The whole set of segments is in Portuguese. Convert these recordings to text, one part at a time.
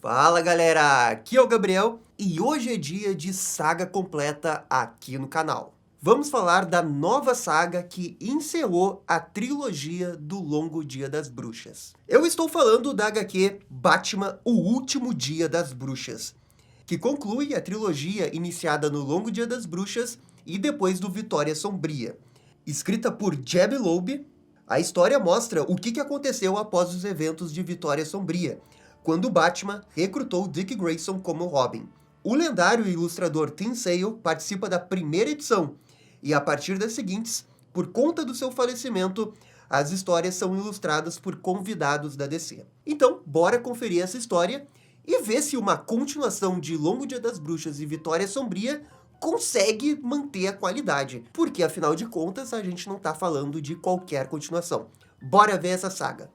Fala galera, aqui é o Gabriel e hoje é dia de saga completa aqui no canal. Vamos falar da nova saga que encerrou a trilogia do Longo Dia das Bruxas. Eu estou falando da HQ Batman, O Último Dia das Bruxas, que conclui a trilogia iniciada no Longo Dia das Bruxas e depois do Vitória Sombria. Escrita por Jeb Loeb, a história mostra o que aconteceu após os eventos de Vitória Sombria, quando Batman recrutou Dick Grayson como Robin. O lendário ilustrador Tim Sale participa da primeira edição, e a partir das seguintes, por conta do seu falecimento, as histórias são ilustradas por convidados da DC. Então, bora conferir essa história e ver se uma continuação de Longo Dia das Bruxas e Vitória Sombria consegue manter a qualidade, porque afinal de contas a gente não tá falando de qualquer continuação. Bora ver essa saga!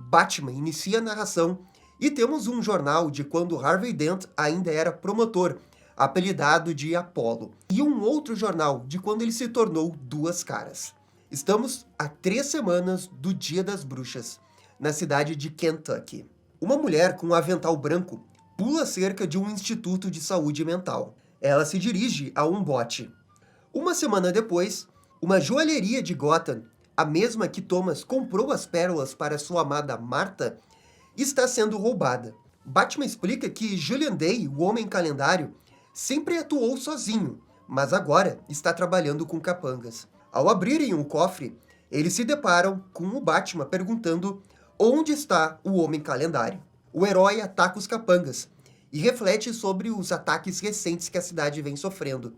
Batman inicia a narração e temos um jornal de quando Harvey Dent ainda era promotor, apelidado de Apollo, e um outro jornal de quando ele se tornou Duas Caras. Estamos a 3 semanas do Dia das Bruxas, na cidade de Kentucky. Uma mulher com um avental branco pula cerca de um instituto de saúde mental. Ela se dirige a um bote. Uma semana depois, uma joalheria de Gotham, a mesma que Thomas comprou as pérolas para sua amada Martha, está sendo roubada. Batman explica que Julian Day, o Homem Calendário, sempre atuou sozinho, mas agora está trabalhando com capangas. Ao abrirem um cofre, eles se deparam com o Batman perguntando onde está o Homem Calendário. O herói ataca os capangas e reflete sobre os ataques recentes que a cidade vem sofrendo.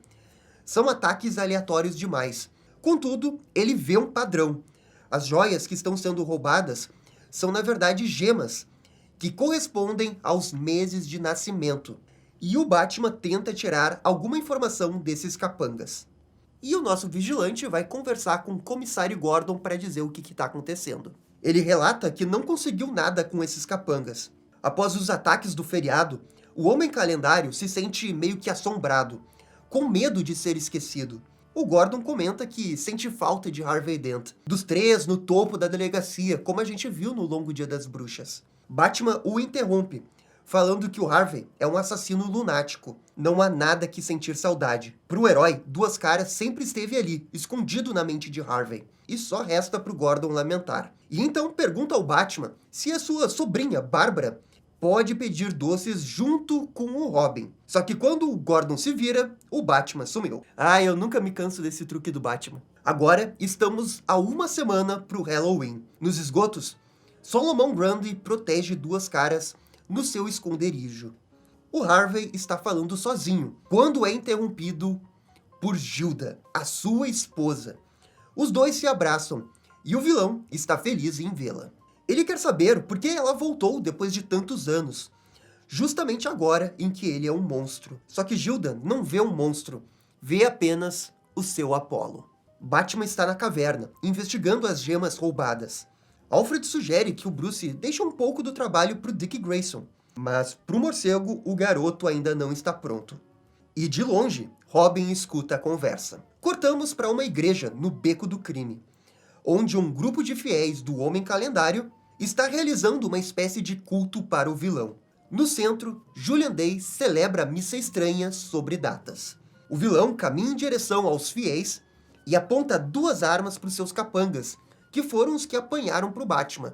São ataques aleatórios demais. Contudo, ele vê um padrão. As joias que estão sendo roubadas são, na verdade, gemas, que correspondem aos meses de nascimento. E o Batman tenta tirar alguma informação desses capangas. E o nosso vigilante vai conversar com o comissário Gordon para dizer o que está acontecendo. Ele relata que não conseguiu nada com esses capangas. Após os ataques do feriado, o Homem Calendário se sente meio que assombrado, com medo de ser esquecido. O Gordon comenta que sente falta de Harvey Dent, dos 3 no topo da delegacia, como a gente viu no Longo Dia das Bruxas. Batman o interrompe, falando que o Harvey é um assassino lunático. Não há nada que sentir saudade. Para o herói, Duas Caras sempre esteve ali, escondido na mente de Harvey. E só resta para o Gordon lamentar. E então pergunta ao Batman se a sua sobrinha, Bárbara, pode pedir doces junto com o Robin. Só que quando o Gordon se vira, o Batman sumiu. Eu nunca me canso desse truque do Batman. Agora, estamos a 1 semana pro Halloween. Nos esgotos, Solomon Grundy protege Duas Caras no seu esconderijo. O Harvey está falando sozinho, quando é interrompido por Gilda, a sua esposa. Os dois se abraçam, e o vilão está feliz em vê-la. Ele quer saber por que ela voltou depois de tantos anos, justamente agora em que ele é um monstro. Só que Gilda não vê um monstro, vê apenas o seu Apollo. Batman está na caverna, investigando as gemas roubadas. Alfred sugere que o Bruce deixe um pouco do trabalho para o Dick Grayson, mas para o morcego o garoto ainda não está pronto. E de longe, Robin escuta a conversa. Cortamos para uma igreja no Beco do Crime, onde um grupo de fiéis do Homem Calendário está realizando uma espécie de culto para o vilão. No centro, Julian Day celebra a missa estranha sobre datas. O vilão caminha em direção aos fiéis e aponta 2 armas para os seus capangas, que foram os que apanharam para o Batman.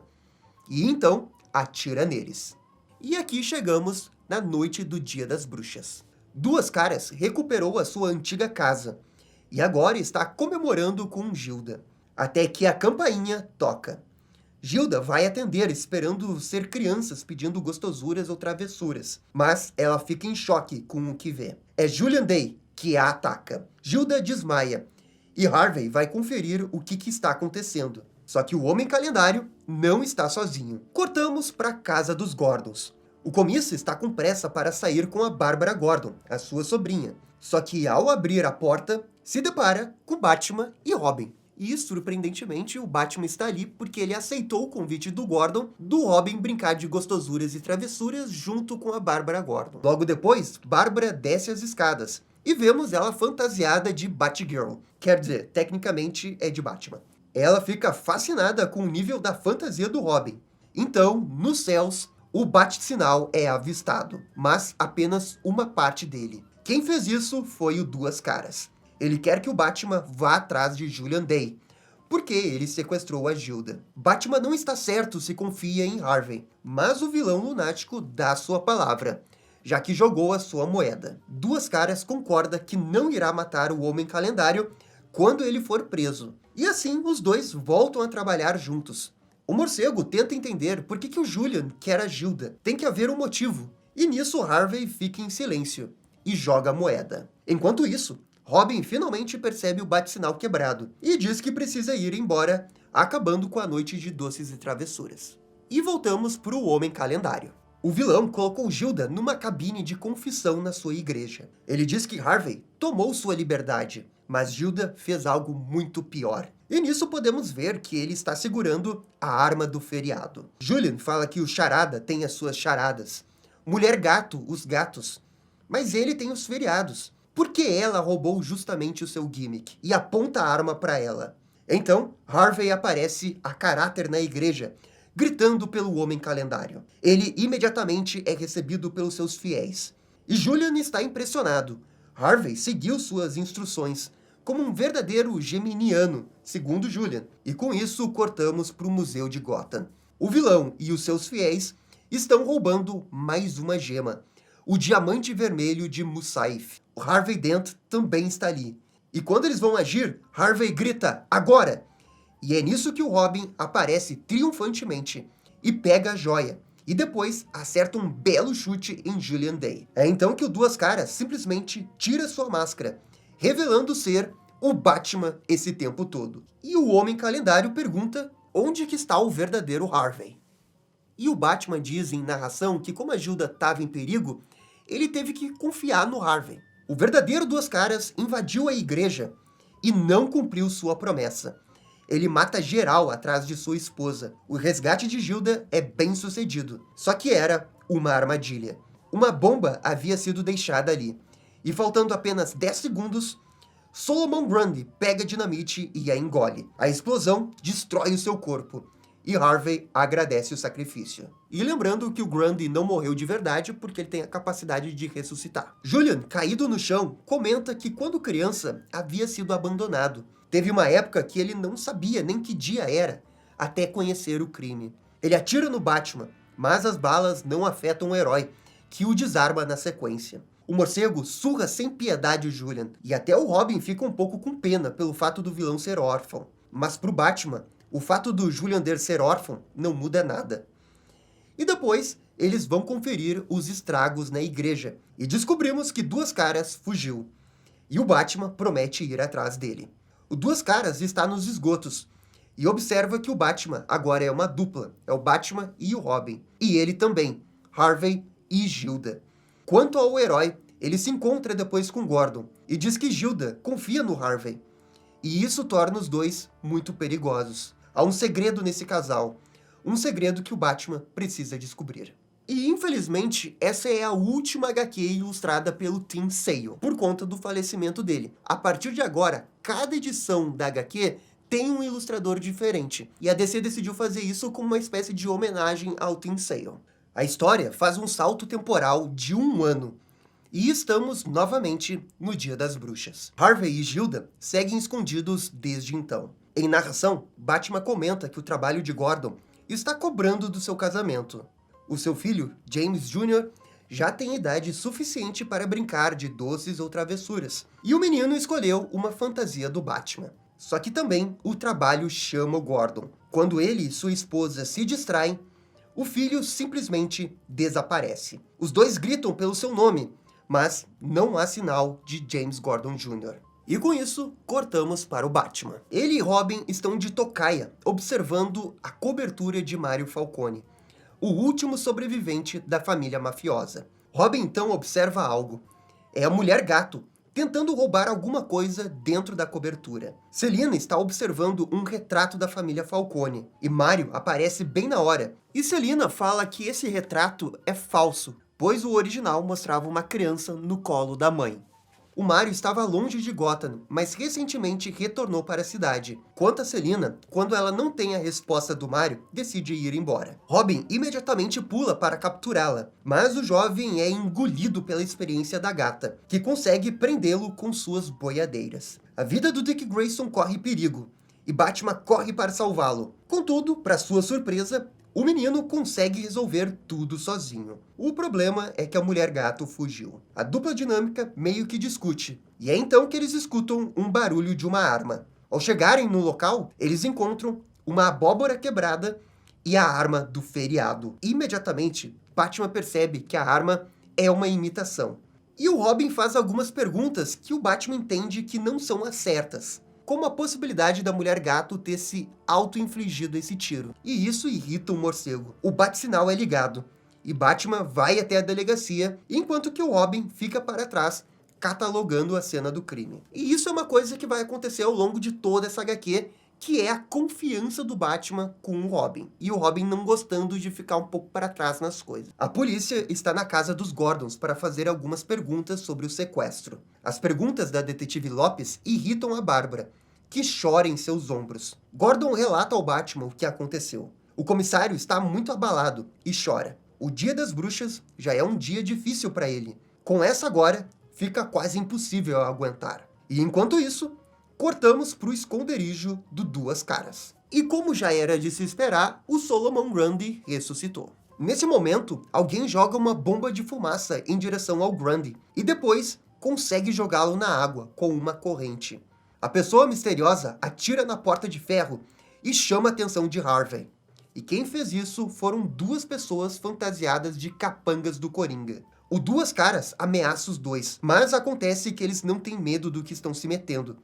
E então, atira neles. E aqui chegamos na noite do Dia das Bruxas. Duas Caras recuperou a sua antiga casa e agora está comemorando com Gilda, até que a campainha toca. Gilda vai atender, esperando ser crianças pedindo gostosuras ou travessuras, mas ela fica em choque com o que vê. É Julian Day que a ataca. Gilda desmaia, e Harvey vai conferir o que está acontecendo. Só que o Homem Calendário não está sozinho. Cortamos para a casa dos Gordons. O Comício está com pressa para sair com a Bárbara Gordon, a sua sobrinha. Só que ao abrir a porta, se depara com Batman e Robin. E, surpreendentemente, o Batman está ali porque ele aceitou o convite do Gordon, do Robin brincar de gostosuras e travessuras junto com a Bárbara Gordon. Logo depois, Bárbara desce as escadas e vemos ela fantasiada de Batgirl. Quer dizer, tecnicamente é de Batman. Ela fica fascinada com o nível da fantasia do Robin. Então, nos céus, o bate-sinal é avistado, mas apenas uma parte dele. Quem fez isso foi o Duas Caras. Ele quer que o Batman vá atrás de Julian Day, porque ele sequestrou a Gilda. Batman não está certo se confia em Harvey, mas o vilão lunático dá sua palavra, já que jogou a sua moeda. Duas Caras concorda que não irá matar o Homem Calendário quando ele for preso. E assim, os dois voltam a trabalhar juntos. O morcego tenta entender por que o Julian quer a Gilda. Tem que haver um motivo. E nisso Harvey fica em silêncio e joga a moeda. Enquanto isso, Robin finalmente percebe o bate-sinal quebrado e diz que precisa ir embora, acabando com a noite de doces e travessuras. E voltamos para o Homem Calendário. O vilão colocou Gilda numa cabine de confissão na sua igreja. Ele diz que Harvey tomou sua liberdade, mas Gilda fez algo muito pior. E nisso podemos ver que ele está segurando a arma do feriado. Julian fala que o Charada tem as suas charadas, Mulher Gato, os gatos, mas ele tem os feriados. Por que ela roubou justamente o seu gimmick e aponta a arma para ela? Então, Harvey aparece a caráter na igreja, gritando pelo Homem Calendário. Ele imediatamente é recebido pelos seus fiéis. E Julian está impressionado. Harvey seguiu suas instruções, como um verdadeiro geminiano, segundo Julian. E com isso, cortamos para o Museu de Gotham. O vilão e os seus fiéis estão roubando mais uma gema, o Diamante Vermelho de Musaif. O Harvey Dent também está ali. E quando eles vão agir, Harvey grita, agora! E é nisso que o Robin aparece triunfantemente e pega a joia. E depois acerta um belo chute em Julian Day. É então que o Duas Caras simplesmente tira sua máscara, revelando ser o Batman esse tempo todo. E o Homem Calendário pergunta onde que está o verdadeiro Harvey. E o Batman diz em narração que como a Gilda estava em perigo, ele teve que confiar no Harvey. O verdadeiro Duas Caras invadiu a igreja e não cumpriu sua promessa. Ele mata geral atrás de sua esposa. O resgate de Gilda é bem sucedido, só que era uma armadilha. Uma bomba havia sido deixada ali. E faltando apenas 10 segundos, Solomon Grundy pega a dinamite e a engole. A explosão destrói o seu corpo. E Harvey agradece o sacrifício. E lembrando que o Grundy não morreu de verdade porque ele tem a capacidade de ressuscitar. Julian, caído no chão, comenta que quando criança havia sido abandonado. Teve uma época que ele não sabia nem que dia era, até conhecer o crime. Ele atira no Batman, mas as balas não afetam o herói, que o desarma na sequência. O morcego surra sem piedade o Julian, e até o Robin fica um pouco com pena pelo fato do vilão ser órfão. Mas pro Batman, o fato do Julian Der ser órfão não muda nada. E depois, eles vão conferir os estragos na igreja, e descobrimos que Duas Caras fugiu. E o Batman promete ir atrás dele. O Duas Caras está nos esgotos, e observa que o Batman agora é uma dupla, é o Batman e o Robin. E ele também, Harvey e Gilda. Quanto ao herói, ele se encontra depois com Gordon, e diz que Gilda confia no Harvey. E isso torna os dois muito perigosos. Há um segredo nesse casal, um segredo que o Batman precisa descobrir. E, infelizmente, essa é a última HQ ilustrada pelo Tim Sale, por conta do falecimento dele. A partir de agora, cada edição da HQ tem um ilustrador diferente, e a DC decidiu fazer isso como uma espécie de homenagem ao Tim Sale. A história faz um salto temporal de 1 ano, e estamos novamente no Dia das Bruxas. Harvey e Gilda seguem escondidos desde então. Em narração, Batman comenta que o trabalho de Gordon está cobrando do seu casamento. O seu filho, James Jr., já tem idade suficiente para brincar de doces ou travessuras. E o menino escolheu uma fantasia do Batman. Só que também o trabalho chama o Gordon. Quando ele e sua esposa se distraem, o filho simplesmente desaparece. Os dois gritam pelo seu nome, mas não há sinal de James Gordon Jr. E com isso, cortamos para o Batman. Ele e Robin estão de tocaia, observando a cobertura de Mário Falcone, o último sobrevivente da família mafiosa. Robin então observa algo. É a Mulher Gato, tentando roubar alguma coisa dentro da cobertura. Selina está observando um retrato da família Falcone, e Mário aparece bem na hora. E Selina fala que esse retrato é falso, pois o original mostrava uma criança no colo da mãe. O Mario estava longe de Gotham, mas recentemente retornou para a cidade. Quanto a Selina, quando ela não tem a resposta do Mario, decide ir embora. Robin imediatamente pula para capturá-la, mas o jovem é engolido pela experiência da gata, que consegue prendê-lo com suas boiadeiras. A vida do Dick Grayson corre perigo, e Batman corre para salvá-lo. Contudo, para sua surpresa, o menino consegue resolver tudo sozinho. O problema é que a mulher-gato fugiu. A dupla dinâmica meio que discute, e é então que eles escutam um barulho de uma arma. Ao chegarem no local, eles encontram uma abóbora quebrada e a arma do feriado. Imediatamente, Batman percebe que a arma é uma imitação. E o Robin faz algumas perguntas que o Batman entende que não são as certas, como a possibilidade da mulher-gato ter se auto-infligido esse tiro. E isso irrita o morcego. O bate-sinal é ligado, e Batman vai até a delegacia, enquanto que o Robin fica para trás, catalogando a cena do crime. E isso é uma coisa que vai acontecer ao longo de toda essa HQ, que é a confiança do Batman com o Robin, e o Robin não gostando de ficar um pouco para trás nas coisas. A polícia está na casa dos Gordons para fazer algumas perguntas sobre o sequestro. As perguntas da detetive Lopes irritam a Bárbara, que chora em seus ombros. Gordon relata ao Batman o que aconteceu. O comissário está muito abalado e chora. O Dia das Bruxas já é um dia difícil para ele. Com essa agora, fica quase impossível aguentar. E enquanto isso, cortamos para o esconderijo do Duas Caras. E como já era de se esperar, o Solomon Grundy ressuscitou. Nesse momento, alguém joga uma bomba de fumaça em direção ao Grundy, e depois consegue jogá-lo na água com uma corrente. A pessoa misteriosa atira na porta de ferro e chama a atenção de Harvey. E quem fez isso foram duas pessoas fantasiadas de capangas do Coringa. O Duas Caras ameaça os dois, mas acontece que eles não têm medo do que estão se metendo,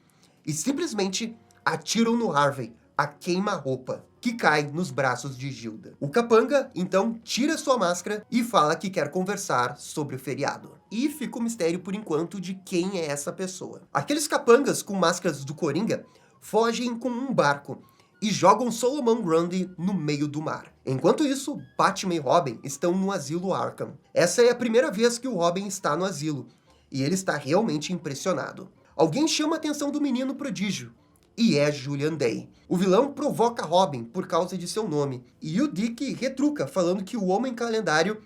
e simplesmente atiram no Harvey, a queima-roupa, que cai nos braços de Gilda. O capanga, então, tira sua máscara e fala que quer conversar sobre o feriado. E fica o mistério por enquanto de quem é essa pessoa. Aqueles capangas com máscaras do Coringa fogem com um barco e jogam Solomon Grundy no meio do mar. Enquanto isso, Batman e Robin estão no asilo Arkham. Essa é a primeira vez que o Robin está no asilo, e ele está realmente impressionado. Alguém chama a atenção do menino prodígio, e é Julian Day. O vilão provoca Robin por causa de seu nome, e o Dick retruca falando que o Homem-Calendário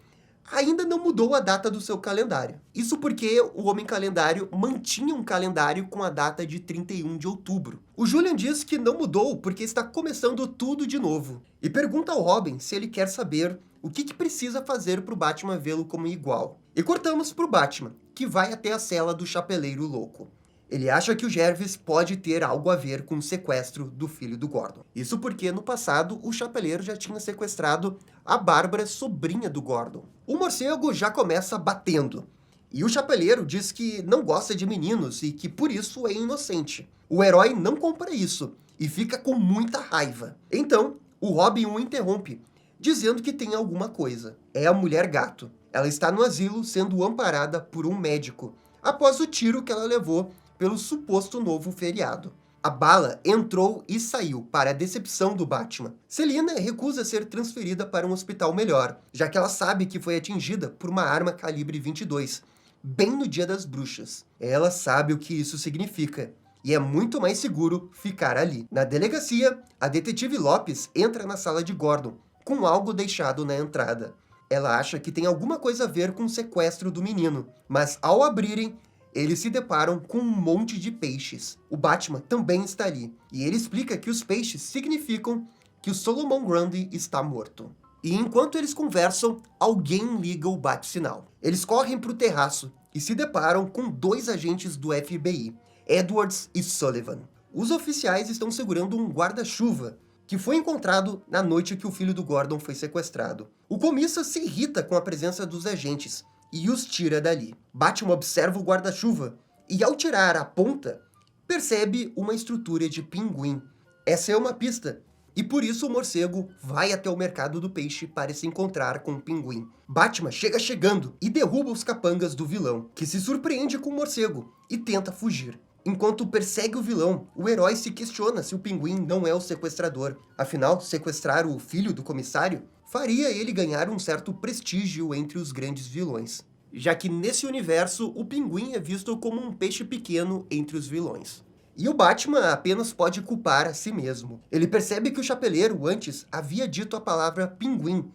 ainda não mudou a data do seu calendário. Isso porque o Homem-Calendário mantinha um calendário com a data de 31 de outubro. O Julian diz que não mudou porque está começando tudo de novo, e pergunta ao Robin se ele quer saber o que precisa fazer para o Batman vê-lo como igual. E cortamos para o Batman, que vai até a cela do Chapeleiro Louco. Ele acha que o Jervis pode ter algo a ver com o sequestro do filho do Gordon. Isso porque, no passado, o Chapeleiro já tinha sequestrado a Bárbara, sobrinha do Gordon. O morcego já começa batendo, e o Chapeleiro diz que não gosta de meninos e que, por isso, é inocente. O herói não compra isso e fica com muita raiva. Então, o Robin o interrompe, dizendo que tem alguma coisa. É a mulher-gato. Ela está no asilo sendo amparada por um médico, após o tiro que ela levou pelo suposto novo feriado. A bala entrou e saiu, para a decepção do Batman. Selina recusa ser transferida para um hospital melhor, já que ela sabe que foi atingida por uma arma calibre 22, bem no Dia das Bruxas. Ela sabe o que isso significa, e é muito mais seguro ficar ali. Na delegacia, a detetive Lopes entra na sala de Gordon, com algo deixado na entrada. Ela acha que tem alguma coisa a ver com o sequestro do menino, mas ao abrirem, eles se deparam com um monte de peixes. O Batman também está ali, e ele explica que os peixes significam que o Solomon Grundy está morto. E enquanto eles conversam, alguém liga o bate-sinal. Eles correm para o terraço e se deparam com dois agentes do FBI, Edwards e Sullivan. Os oficiais estão segurando um guarda-chuva que foi encontrado na noite que o filho do Gordon foi sequestrado. O comissa se irrita com a presença dos agentes e os tira dali. Batman observa o guarda-chuva e, ao tirar a ponta, percebe uma estrutura de pinguim. Essa é uma pista, e por isso o morcego vai até o mercado do peixe para se encontrar com o pinguim. Batman chega chegando e derruba os capangas do vilão, que se surpreende com o morcego e tenta fugir. Enquanto persegue o vilão, o herói se questiona se o pinguim não é o sequestrador. Afinal, sequestrar o filho do comissário faria ele ganhar um certo prestígio entre os grandes vilões. já que nesse universo o Pinguim é visto como um peixe pequeno entre os vilões. E o Batman apenas pode culpar a si mesmo. Ele percebe que o chapeleiro antes havia dito a palavra pinguim,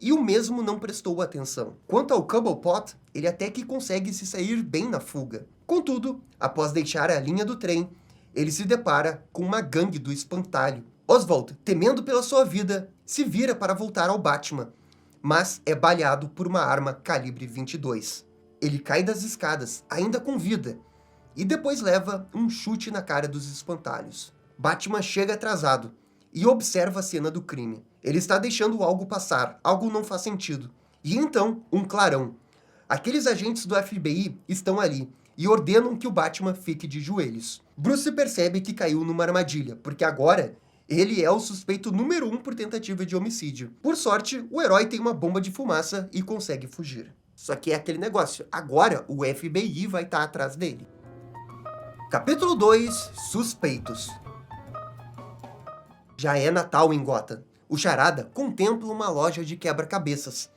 e o mesmo não prestou atenção. Quanto ao Cobblepot, ele até que consegue se sair bem na fuga. Contudo, após deixar a linha do trem, ele se depara com uma gangue do espantalho. Oswald, temendo pela sua vida, se vira para voltar ao Batman, mas é baleado por uma arma calibre 22. Ele cai das escadas, ainda com vida, e depois leva um chute na cara dos espantalhos. Batman chega atrasado e observa a cena do crime. Ele está deixando algo passar, algo não faz sentido. E então, um clarão. Aqueles agentes do FBI estão ali e ordenam que o Batman fique de joelhos. Bruce percebe que caiu numa armadilha, porque agora ele é o suspeito número 1 por tentativa de homicídio. Por sorte, o herói tem uma bomba de fumaça e consegue fugir. Só que é aquele negócio, agora o FBI vai estar atrás dele. Capítulo 2, Suspeitos. Já é Natal em Gotham. O Charada contempla uma loja de quebra-cabeças,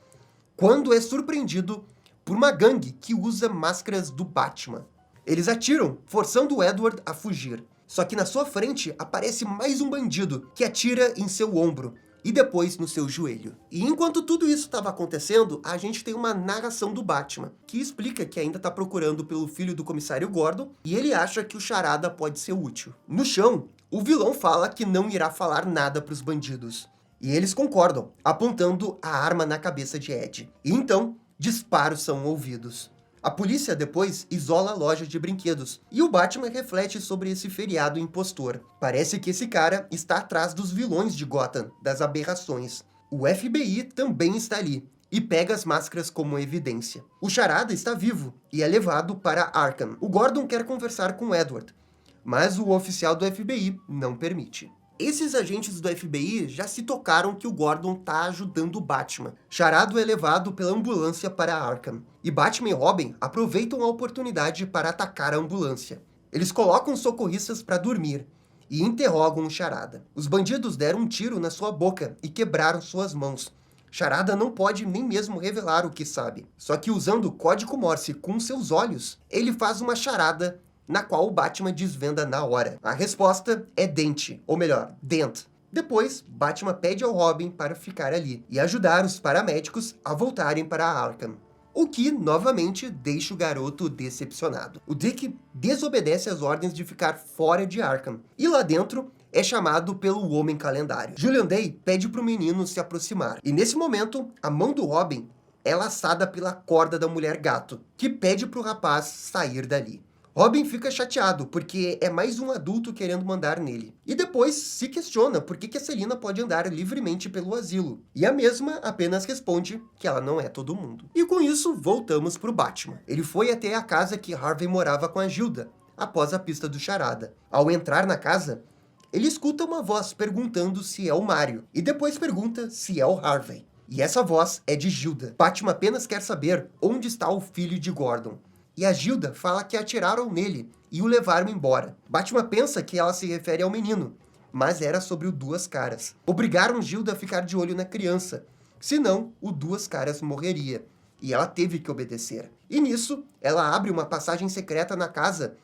quando é surpreendido por uma gangue que usa máscaras do Batman. Eles atiram, forçando o Edward a fugir. Só que na sua frente aparece mais um bandido, que atira em seu ombro e depois no seu joelho. E enquanto tudo isso estava acontecendo, a gente tem uma narração do Batman, que explica que ainda está procurando pelo filho do comissário Gordon, e ele acha que o Charada pode ser útil. No chão, o vilão fala que não irá falar nada para os bandidos. E eles concordam, apontando a arma na cabeça de Ed. E então, disparos são ouvidos. A polícia depois isola a loja de brinquedos, e o Batman reflete sobre esse feriado impostor. Parece que esse cara está atrás dos vilões de Gotham, das aberrações. O FBI também está ali, e pega as máscaras como evidência. O Charada está vivo, e é levado para Arkham. O Gordon quer conversar com Edward, mas o oficial do FBI não permite. Esses agentes do FBI já se tocaram que o Gordon tá ajudando o Batman. Charada é levado pela ambulância para Arkham. E Batman e Robin aproveitam a oportunidade para atacar a ambulância. Eles colocam os socorristas para dormir e interrogam o Charada. Os bandidos deram um tiro na sua boca e quebraram suas mãos. Charada não pode nem mesmo revelar o que sabe. Só que usando o código Morse com seus olhos, ele faz uma charada na qual o Batman desvenda na hora. A resposta é dente, ou melhor, dent. Depois, Batman pede ao Robin para ficar ali e ajudar os paramédicos a voltarem para Arkham. O que, novamente, deixa o garoto decepcionado. O Dick desobedece às ordens de ficar fora de Arkham, e lá dentro é chamado pelo Homem Calendário. Julian Day pede para o menino se aproximar, e nesse momento, a mão do Robin é laçada pela corda da Mulher Gato, que pede para o rapaz sair dali. Robin fica chateado, porque é mais um adulto querendo mandar nele. E depois se questiona por que a Selina pode andar livremente pelo asilo. E a mesma apenas responde que ela não é todo mundo. E com isso, voltamos pro Batman. Ele foi até a casa que Harvey morava com a Gilda, após a pista do Charada. Ao entrar na casa, ele escuta uma voz perguntando se é o Mario, e depois pergunta se é o Harvey. E essa voz é de Gilda. Batman apenas quer saber onde está o filho de Gordon. E a Gilda fala que atiraram nele e o levaram embora. Batman pensa que ela se refere ao menino, mas era sobre o Duas Caras. Obrigaram Gilda a ficar de olho na criança, senão o Duas Caras morreria, e ela teve que obedecer. E nisso, ela abre uma passagem secreta na casa,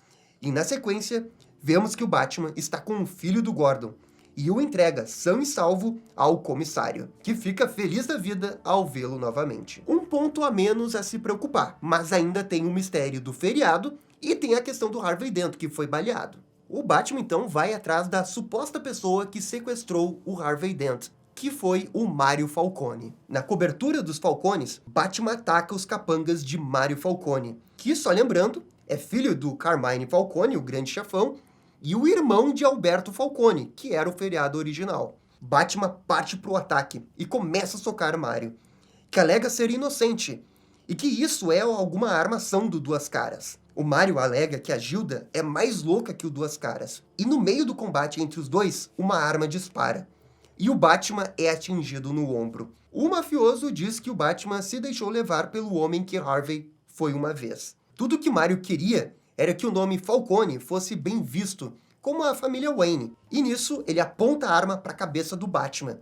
e na sequência, vemos que o Batman está com o filho do Gordon, e o entrega são e salvo ao comissário, que fica feliz da vida ao vê-lo novamente. Um ponto a menos a se preocupar, mas ainda tem o mistério do feriado e tem a questão do Harvey Dent, que foi baleado. O Batman então vai atrás da suposta pessoa que sequestrou o Harvey Dent, que foi o Mário Falcone. Na cobertura dos Falcones, Batman ataca os capangas de Mário Falcone, que, só lembrando, é filho do Carmine Falcone, o grande chefão, e o irmão de Alberto Falcone, que era o feriado original. Batman parte para o ataque e começa a socar Mário, que alega ser inocente, e que isso é alguma armação do Duas Caras. O Mário alega que a Gilda é mais louca que o Duas Caras, e no meio do combate entre os dois, uma arma dispara, e o Batman é atingido no ombro. O mafioso diz que o Batman se deixou levar pelo homem que Harvey foi uma vez. Tudo que Mário queria era que o nome Falcone fosse bem visto, como a família Wayne. E nisso, ele aponta a arma para a cabeça do Batman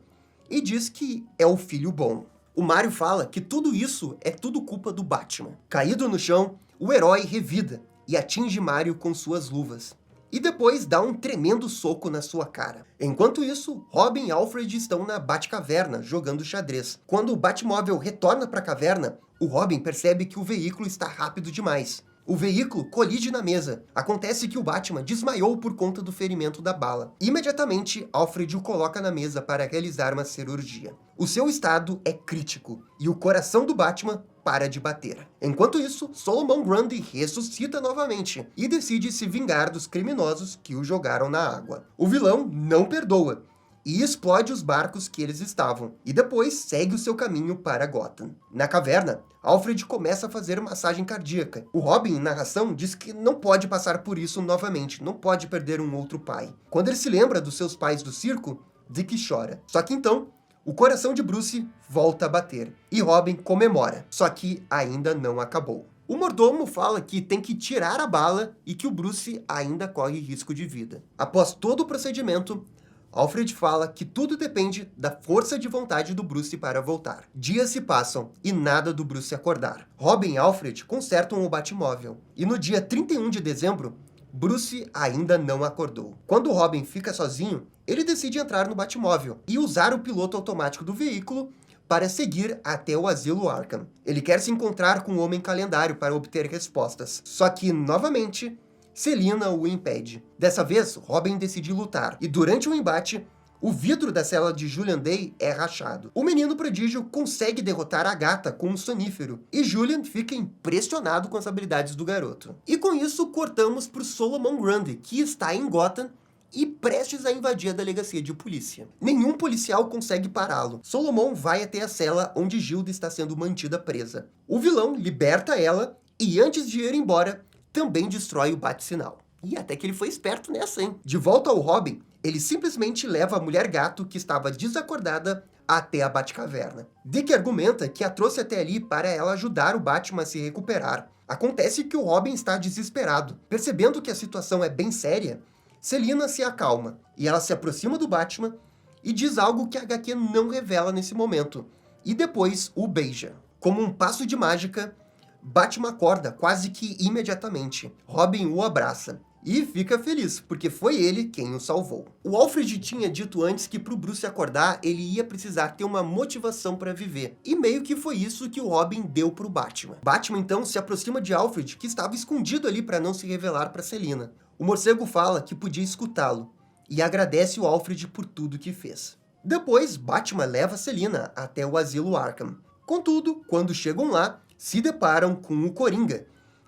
e diz que é o filho bom. O Mario fala que tudo isso é tudo culpa do Batman. Caído no chão, o herói revida e atinge Mario com suas luvas. E depois dá um tremendo soco na sua cara. Enquanto isso, Robin e Alfred estão na Batcaverna, jogando xadrez. Quando o Batmóvel retorna para a caverna, o Robin percebe que o veículo está rápido demais. O veículo colide na mesa. Acontece que o Batman desmaiou por conta do ferimento da bala. Imediatamente, Alfred o coloca na mesa para realizar uma cirurgia. O seu estado é crítico, e o coração do Batman para de bater. Enquanto isso, Solomon Grundy ressuscita novamente e decide se vingar dos criminosos que o jogaram na água. O vilão não perdoa e explode os barcos que eles estavam, e depois segue o seu caminho para Gotham. Na caverna, Alfred começa a fazer massagem cardíaca. O Robin, em narração, diz que não pode passar por isso novamente, não pode perder um outro pai. Quando ele se lembra dos seus pais do circo, Dick chora. Só que então, o coração de Bruce volta a bater, e Robin comemora, só que ainda não acabou. O mordomo fala que tem que tirar a bala e que o Bruce ainda corre risco de vida. Após todo o procedimento, Alfred fala que tudo depende da força de vontade do Bruce para voltar. Dias se passam e nada do Bruce acordar. Robin e Alfred consertam o Batmóvel, e no dia 31 de dezembro, Bruce ainda não acordou. Quando Robin fica sozinho, ele decide entrar no Batmóvel e usar o piloto automático do veículo para seguir até o asilo Arkham. Ele quer se encontrar com o Homem-Calendário para obter respostas. Só que, novamente, Selina o impede. Dessa vez, Robin decide lutar, e durante o embate, o vidro da cela de Julian Day é rachado. O menino prodígio consegue derrotar a gata com um sonífero, e Julian fica impressionado com as habilidades do garoto. E com isso, cortamos para o Solomon Grundy, que está em Gotham e prestes a invadir a delegacia de polícia. Nenhum policial consegue pará-lo. Solomon vai até a cela onde Gilda está sendo mantida presa. O vilão liberta ela, e antes de ir embora, também destrói o bate-sinal. E até que ele foi esperto nessa, hein? De volta ao Robin, ele simplesmente leva a mulher-gato, que estava desacordada, até a Batcaverna. Dick argumenta que a trouxe até ali para ela ajudar o Batman a se recuperar. Acontece que o Robin está desesperado. Percebendo que a situação é bem séria, Selina se acalma, e ela se aproxima do Batman e diz algo que a HQ não revela nesse momento, e depois o beija. Como um passo de mágica, Batman acorda quase que imediatamente. Robin o abraça e fica feliz, porque foi ele quem o salvou. O Alfred tinha dito antes que para o Bruce acordar, ele ia precisar ter uma motivação para viver. E meio que foi isso que o Robin deu para o Batman. Batman então se aproxima de Alfred, que estava escondido ali para não se revelar para Selina. O morcego fala que podia escutá-lo e agradece o Alfred por tudo que fez. Depois, Batman leva Selina até o asilo Arkham. Contudo, quando chegam lá, se deparam com o Coringa,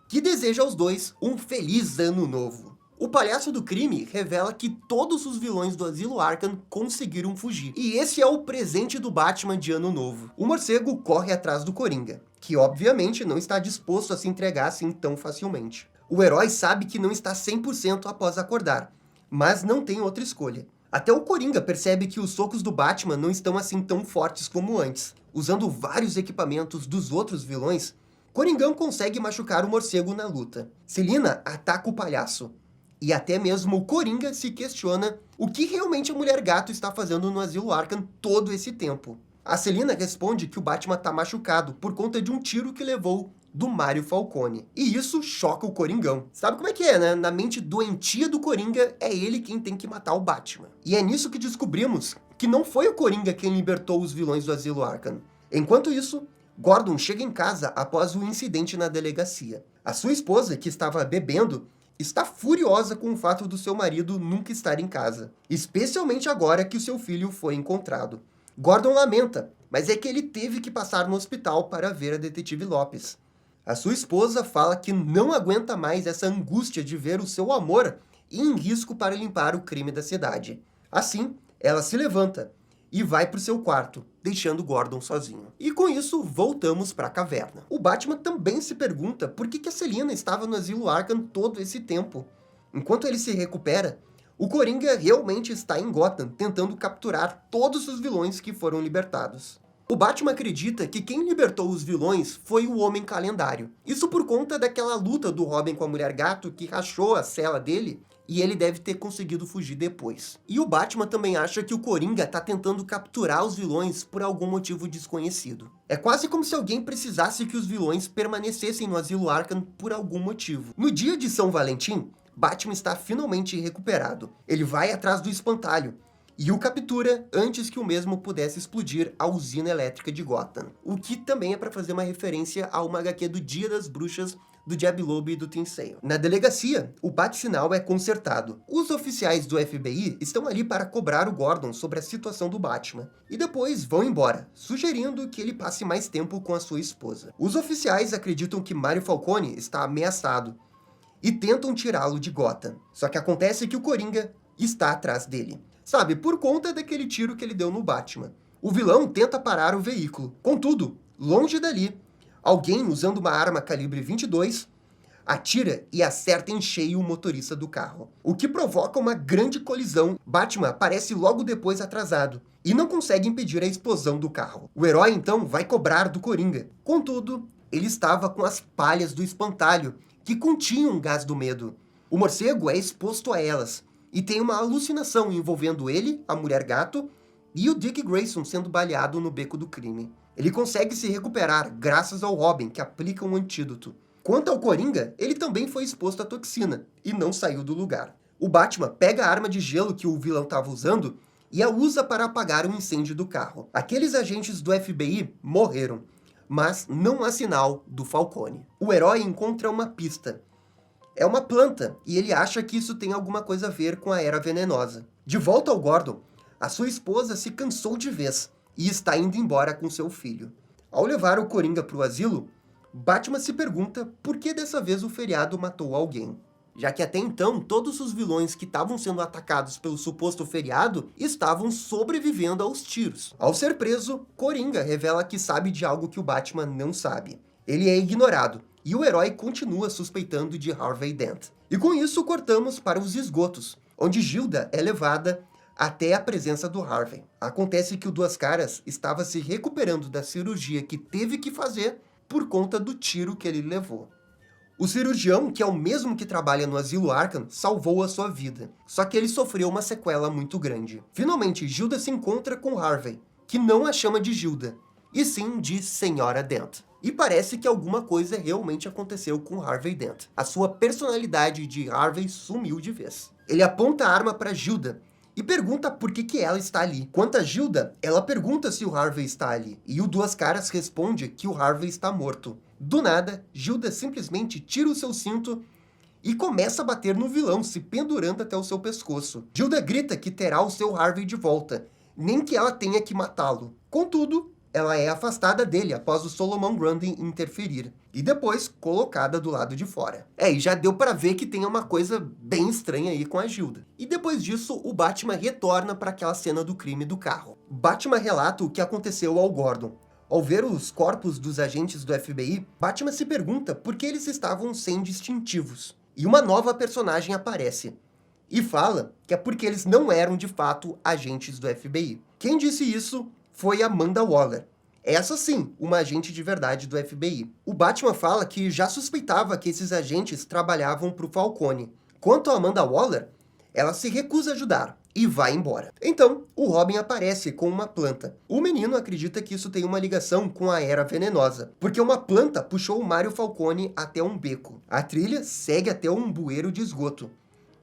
que deseja aos dois um feliz ano novo. O palhaço do crime revela que todos os vilões do asilo Arkham conseguiram fugir, e esse é o presente do Batman de ano novo. O morcego corre atrás do Coringa, que obviamente não está disposto a se entregar assim tão facilmente. O herói sabe que não está 100% após acordar, mas não tem outra escolha. Até o Coringa percebe que os socos do Batman não estão assim tão fortes como antes. Usando vários equipamentos dos outros vilões, Coringão consegue machucar o morcego na luta. Selina ataca o palhaço. E até mesmo o Coringa se questiona o que realmente a Mulher-Gato está fazendo no asilo Arkham todo esse tempo. A Selina responde que o Batman está machucado por conta de um tiro que levou do Mário Falcone. E isso choca o Coringão. Sabe como é que é, né? Na mente doentia do Coringa, é ele quem tem que matar o Batman. E é nisso que descobrimos que não foi o Coringa quem libertou os vilões do asilo Arkham. Enquanto isso, Gordon chega em casa após o incidente na delegacia. A sua esposa, que estava bebendo, está furiosa com o fato do seu marido nunca estar em casa, especialmente agora que o seu filho foi encontrado. Gordon lamenta, mas é que ele teve que passar no hospital para ver a detetive Lopes. A sua esposa fala que não aguenta mais essa angústia de ver o seu amor em risco para limpar o crime da cidade. Assim, ela se levanta e vai para o seu quarto, deixando Gordon sozinho. E com isso, voltamos para a caverna. O Batman também se pergunta por que a Selina estava no asilo Arkham todo esse tempo. Enquanto ele se recupera, o Coringa realmente está em Gotham, tentando capturar todos os vilões que foram libertados. O Batman acredita que quem libertou os vilões foi o Homem-Calendário. Isso por conta daquela luta do Robin com a Mulher-Gato que rachou a cela dele, e ele deve ter conseguido fugir depois. E o Batman também acha que o Coringa tá tentando capturar os vilões por algum motivo desconhecido. É quase como se alguém precisasse que os vilões permanecessem no Asilo Arkham por algum motivo. No dia de São Valentim, Batman está finalmente recuperado. Ele vai atrás do espantalho e o captura antes que o mesmo pudesse explodir a usina elétrica de Gotham. O que também é para fazer uma referência a uma HQ do Dia das Bruxas, do Diab Lobo e do Tim Sale. Na delegacia, o bate-sinal é consertado. Os oficiais do FBI estão ali para cobrar o Gordon sobre a situação do Batman, e depois vão embora, sugerindo que ele passe mais tempo com a sua esposa. Os oficiais acreditam que Mario Falcone está ameaçado, e tentam tirá-lo de Gotham. Só que acontece que o Coringa está atrás dele. Sabe, por conta daquele tiro que ele deu no Batman. O vilão tenta parar o veículo. Contudo, longe dali, alguém usando uma arma calibre 22 atira e acerta em cheio o motorista do carro, o que provoca uma grande colisão. Batman aparece logo depois atrasado e não consegue impedir a explosão do carro. O herói então vai cobrar do Coringa. Contudo, ele estava com as palhas do espantalho, que continham gás do medo. O morcego é exposto a elas e tem uma alucinação envolvendo ele, a Mulher-Gato, e o Dick Grayson sendo baleado no beco do crime. Ele consegue se recuperar graças ao Robin, que aplica um antídoto. Quanto ao Coringa, ele também foi exposto à toxina e não saiu do lugar. O Batman pega a arma de gelo que o vilão estava usando e a usa para apagar o incêndio do carro. Aqueles agentes do FBI morreram, mas não há sinal do Falcone. O herói encontra uma pista. É uma planta, e ele acha que isso tem alguma coisa a ver com a Era Venenosa. De volta ao Gordon, a sua esposa se cansou de vez e está indo embora com seu filho. Ao levar o Coringa para o asilo, Batman se pergunta por que dessa vez o feriado matou alguém. Já que até então, todos os vilões que estavam sendo atacados pelo suposto feriado estavam sobrevivendo aos tiros. Ao ser preso, Coringa revela que sabe de algo que o Batman não sabe. Ele é ignorado, e o herói continua suspeitando de Harvey Dent. E com isso cortamos para os esgotos, onde Gilda é levada até a presença do Harvey. Acontece que o Duas Caras estava se recuperando da cirurgia que teve que fazer por conta do tiro que ele levou. O cirurgião, que é o mesmo que trabalha no Asilo Arkham, salvou a sua vida, só que ele sofreu uma sequela muito grande. Finalmente, Gilda se encontra com Harvey, que não a chama de Gilda, e sim de Senhora Dent. E parece que alguma coisa realmente aconteceu com Harvey Dent. A sua personalidade de Harvey sumiu de vez. Ele aponta a arma para Gilda e pergunta por que ela está ali. Quanto a Gilda, ela pergunta se o Harvey está ali, e o Duas Caras responde que o Harvey está morto. Do nada, Gilda simplesmente tira o seu cinto e começa a bater no vilão, se pendurando até o seu pescoço. Gilda grita que terá o seu Harvey de volta, nem que ela tenha que matá-lo. Contudo, ela é afastada dele após o Solomon Grundy interferir, e depois colocada do lado de fora. E já deu para ver que tem uma coisa bem estranha aí com a Gilda. E depois disso, o Batman retorna para aquela cena do crime do carro. Batman relata o que aconteceu ao Gordon. Ao ver os corpos dos agentes do FBI, Batman se pergunta por que eles estavam sem distintivos. E uma nova personagem aparece e fala que é porque eles não eram de fato agentes do FBI. Quem disse isso foi Amanda Waller. Essa sim, uma agente de verdade do FBI. O Batman fala que já suspeitava que esses agentes trabalhavam para o Falcone. Quanto a Amanda Waller, ela se recusa a ajudar e vai embora. Então, o Robin aparece com uma planta. O menino acredita que isso tem uma ligação com a Era Venenosa, porque uma planta puxou o Mario Falcone até um beco. A trilha segue até um bueiro de esgoto,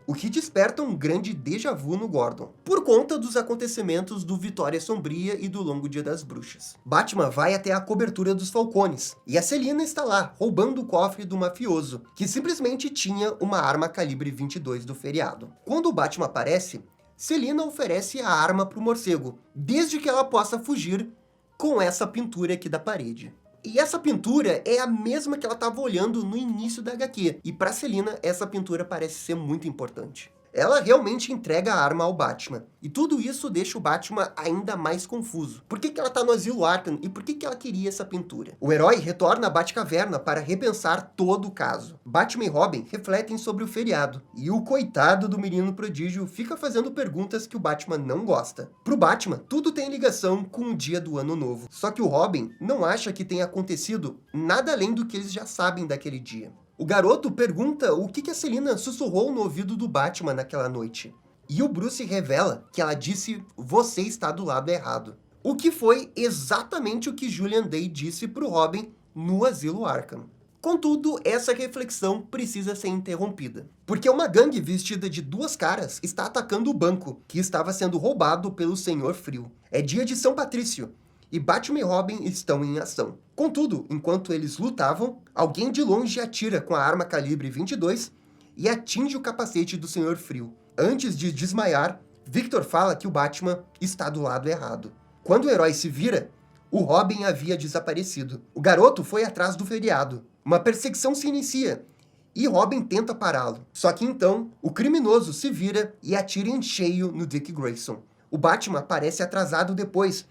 o que desperta um grande déjà vu no Gordon, por conta dos acontecimentos do Vitória Sombria e do Longo Dia das Bruxas. Batman vai até a cobertura dos Falcones, e a Selina está lá, roubando o cofre do mafioso, que simplesmente tinha uma arma calibre 22 do feriado. Quando o Batman aparece, Selina oferece a arma para o morcego, desde que ela possa fugir com essa pintura aqui da parede. E essa pintura é a mesma que ela estava olhando no início da HQ. E para Selina, essa pintura parece ser muito importante. ela realmente entrega a arma ao Batman. E tudo isso deixa o Batman ainda mais confuso. Por que ela tá no Asilo Arkham e por que ela queria essa pintura? O herói retorna à Batcaverna para repensar todo o caso. Batman e Robin refletem sobre o feriado. E o coitado do menino prodígio fica fazendo perguntas que o Batman não gosta. Pro Batman, tudo tem ligação com o dia do ano novo. Só que o Robin não acha que tenha acontecido nada além do que eles já sabem daquele dia. O garoto pergunta o que a Selina sussurrou no ouvido do Batman naquela noite. E o Bruce revela que ela disse: "Você está do lado errado". O que foi exatamente o que Julian Day disse para o Robin no Asilo Arkham. Contudo, essa reflexão precisa ser interrompida, porque uma gangue vestida de duas caras está atacando o banco, que estava sendo roubado pelo Senhor Frio. É dia de São Patrício, e Batman e Robin estão em ação. Contudo, enquanto eles lutavam, alguém de longe atira com a arma calibre 22 e atinge o capacete do Senhor Frio. Antes de desmaiar, Victor fala que o Batman está do lado errado. Quando o herói se vira, o Robin havia desaparecido. O garoto foi atrás do feriado. Uma perseguição se inicia e Robin tenta pará-lo. Só que então, o criminoso se vira e atira em cheio no Dick Grayson. O Batman aparece atrasado depois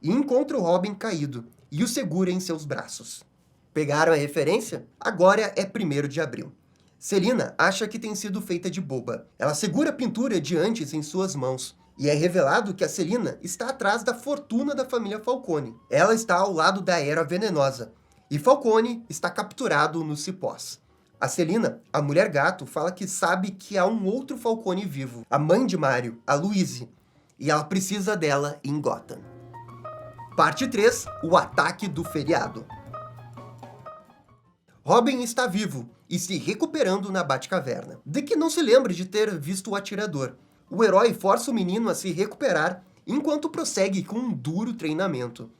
e encontra o Robin caído e o segura em seus braços. Pegaram a referência? Agora é 1º de abril. Selina acha que tem sido feita de boba. Ela segura a pintura de antes em suas mãos. E é revelado que a Selina está atrás da fortuna da família Falcone. Ela está ao lado da Era Venenosa. E Falcone está capturado nos cipós. A Selina, a Mulher Gato, fala que sabe que há um outro Falcone vivo. A mãe de Mario, a Louise. E ela precisa dela em Gotham. Parte 3. O ataque do feriado. Robin está vivo e se recuperando na Batcaverna. Dick não se lembra de ter visto o atirador. O herói força o menino a se recuperar enquanto prossegue com um duro treinamento.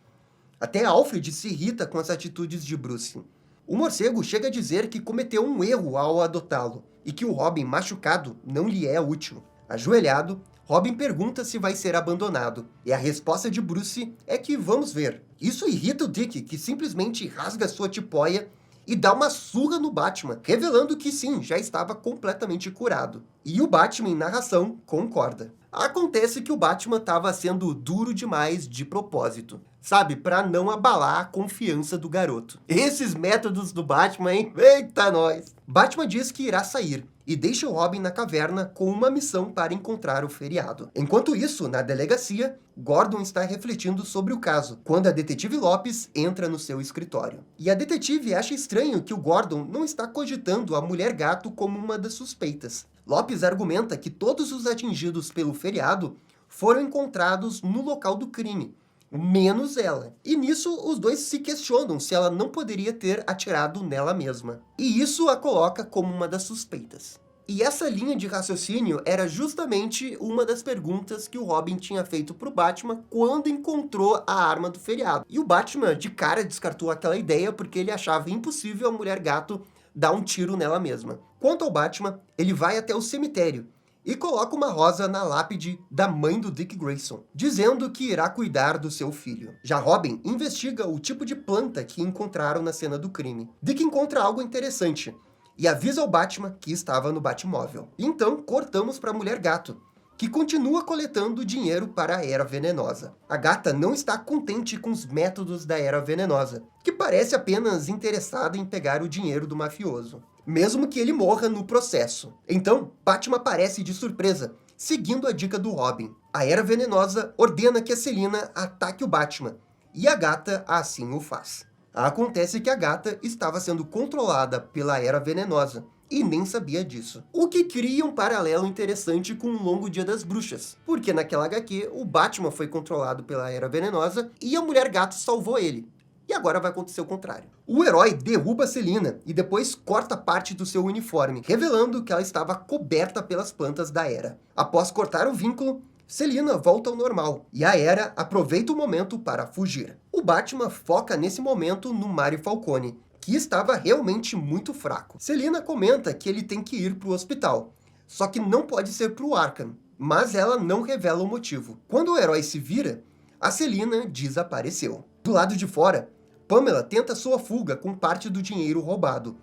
Até Alfred se irrita com as atitudes de Bruce. O morcego chega a dizer que cometeu um erro ao adotá-lo e que o Robin machucado não lhe é útil. Ajoelhado, Robin pergunta se vai ser abandonado, e a resposta de Bruce é que vamos ver. Isso irrita o Dick, que simplesmente rasga sua tipóia e dá uma surra no Batman, revelando que sim, já estava completamente curado. E o Batman, em narração, concorda. Acontece que o Batman estava sendo duro demais de propósito, sabe? Para não abalar a confiança do garoto. Esses métodos do Batman, hein? Eita nós! Batman diz que irá sair e deixa o Robin na caverna com uma missão para encontrar o feriado. Enquanto isso, na delegacia, Gordon está refletindo sobre o caso, quando a detetive Lopes entra no seu escritório. E a detetive acha estranho que o Gordon não está cogitando a Mulher Gato como uma das suspeitas. Lopes argumenta que todos os atingidos pelo feriado foram encontrados no local do crime, menos ela. E nisso, os dois se questionam se ela não poderia ter atirado nela mesma. E isso a coloca como uma das suspeitas. E essa linha de raciocínio era justamente uma das perguntas que o Robin tinha feito pro Batman quando encontrou a arma do feriado. E o Batman, de cara, descartou aquela ideia porque ele achava impossível a Mulher Gato dar um tiro nela mesma. Quanto ao Batman, ele vai até o cemitério e coloca uma rosa na lápide da mãe do Dick Grayson, dizendo que irá cuidar do seu filho. Já Robin investiga o tipo de planta que encontraram na cena do crime. Dick encontra algo interessante e avisa ao Batman que estava no Batmóvel. Então, cortamos para a Mulher Gato, que continua coletando dinheiro para a Era Venenosa. A gata não está contente com os métodos da Era Venenosa, que parece apenas interessada em pegar o dinheiro do mafioso, mesmo que ele morra no processo. Então, Batman aparece de surpresa, seguindo a dica do Robin. A Era Venenosa ordena que a Selina ataque o Batman, e a gata assim o faz. Acontece que a gata estava sendo controlada pela Era Venenosa, e nem sabia disso. O que cria um paralelo interessante com o Longo Dia das Bruxas, porque naquela HQ, o Batman foi controlado pela Era Venenosa e a Mulher Gato salvou ele. E agora vai acontecer o contrário. O herói derruba a Selina e depois corta parte do seu uniforme, revelando que ela estava coberta pelas plantas da Era. Após cortar o vínculo, Selina volta ao normal, e a Era aproveita o momento para fugir. O Batman foca nesse momento no Mario Falcone, que estava realmente muito fraco. Selina comenta que ele tem que ir para o hospital, só que não pode ser para o Arkham, mas ela não revela o motivo. Quando o herói se vira, a Selina desapareceu. Do lado de fora, Pamela tenta sua fuga com parte do dinheiro roubado,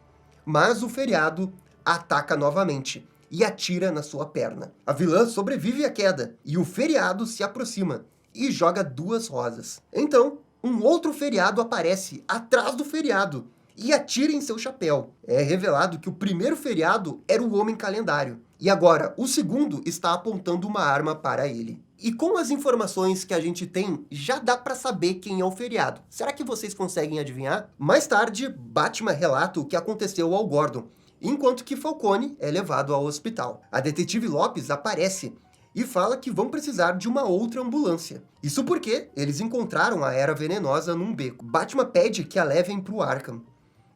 mas o feriado ataca novamente e atira na sua perna. A vilã sobrevive à queda e o feriado se aproxima e joga 2 rosas. Então, um outro feriado aparece atrás do feriado e atira em seu chapéu. É revelado que o primeiro feriado era o Homem Calendário, e agora o segundo está apontando uma arma para ele. E com as informações que a gente tem, já dá para saber quem é o feriado. Será que vocês conseguem adivinhar? Mais tarde, Batman relata o que aconteceu ao Gordon, enquanto que Falcone é levado ao hospital. A detetive Lopes aparece e fala que vão precisar de uma outra ambulância. Isso porque eles encontraram a Era Venenosa num beco. Batman pede que a levem para o Arkham,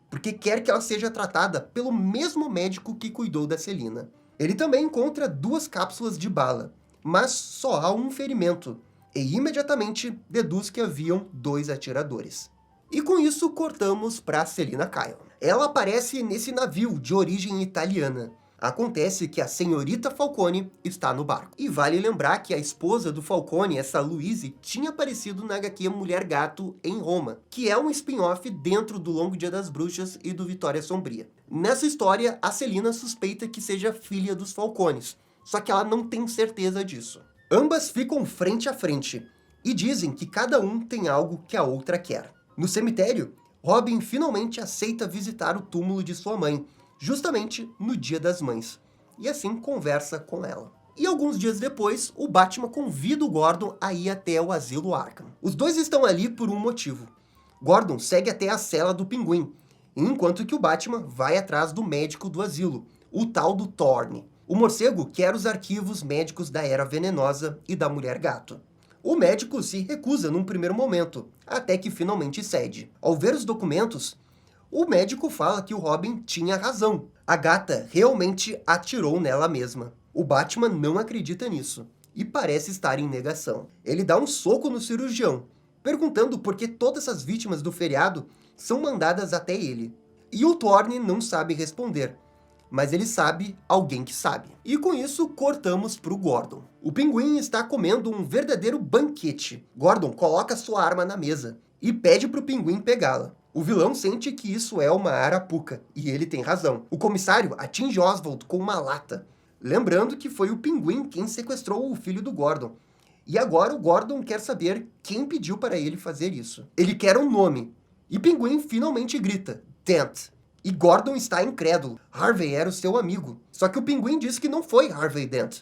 porque quer que ela seja tratada pelo mesmo médico que cuidou da Selina. Ele também encontra 2 cápsulas de bala, mas só há um ferimento, e imediatamente deduz que haviam 2 atiradores. E com isso cortamos para Selina Kyle. Ela aparece nesse navio de origem italiana. Acontece que a senhorita Falcone está no barco. E vale lembrar que a esposa do Falcone, essa Louise, tinha aparecido na HQ Mulher Gato em Roma, que é um spin-off dentro do Longo Dia das Bruxas e do Vitória Sombria. Nessa história, a Selina suspeita que seja filha dos Falcones, só que ela não tem certeza disso. Ambas ficam frente a frente e dizem que cada um tem algo que a outra quer. No cemitério, Robin finalmente aceita visitar o túmulo de sua mãe, justamente no Dia das Mães, e assim conversa com ela. E alguns dias depois, o Batman convida o Gordon a ir até o asilo Arkham. Os dois estão ali por um motivo. Gordon segue até a cela do Pinguim, enquanto que o Batman vai atrás do médico do asilo, o tal do Thorne. O morcego quer os arquivos médicos da Era Venenosa e da Mulher Gato. O médico se recusa num primeiro momento, até que finalmente cede. Ao ver os documentos, o médico fala que o Robin tinha razão. A gata realmente atirou nela mesma. O Batman não acredita nisso e parece estar em negação. Ele dá um soco no cirurgião, perguntando por que todas as vítimas do feriado são mandadas até ele. E o Thorne não sabe responder, mas ele sabe alguém que sabe. E com isso, cortamos para o Gordon. O Pinguim está comendo um verdadeiro banquete. Gordon coloca sua arma na mesa e pede para o Pinguim pegá-la. O vilão sente que isso é uma arapuca, e ele tem razão. O comissário atinge Oswald com uma lata, lembrando que foi o Pinguim quem sequestrou o filho do Gordon. E agora o Gordon quer saber quem pediu para ele fazer isso. Ele quer um nome, e Pinguim finalmente grita, Dent. E Gordon está incrédulo. Harvey era o seu amigo. Só que o Pinguim diz que não foi Harvey Dent,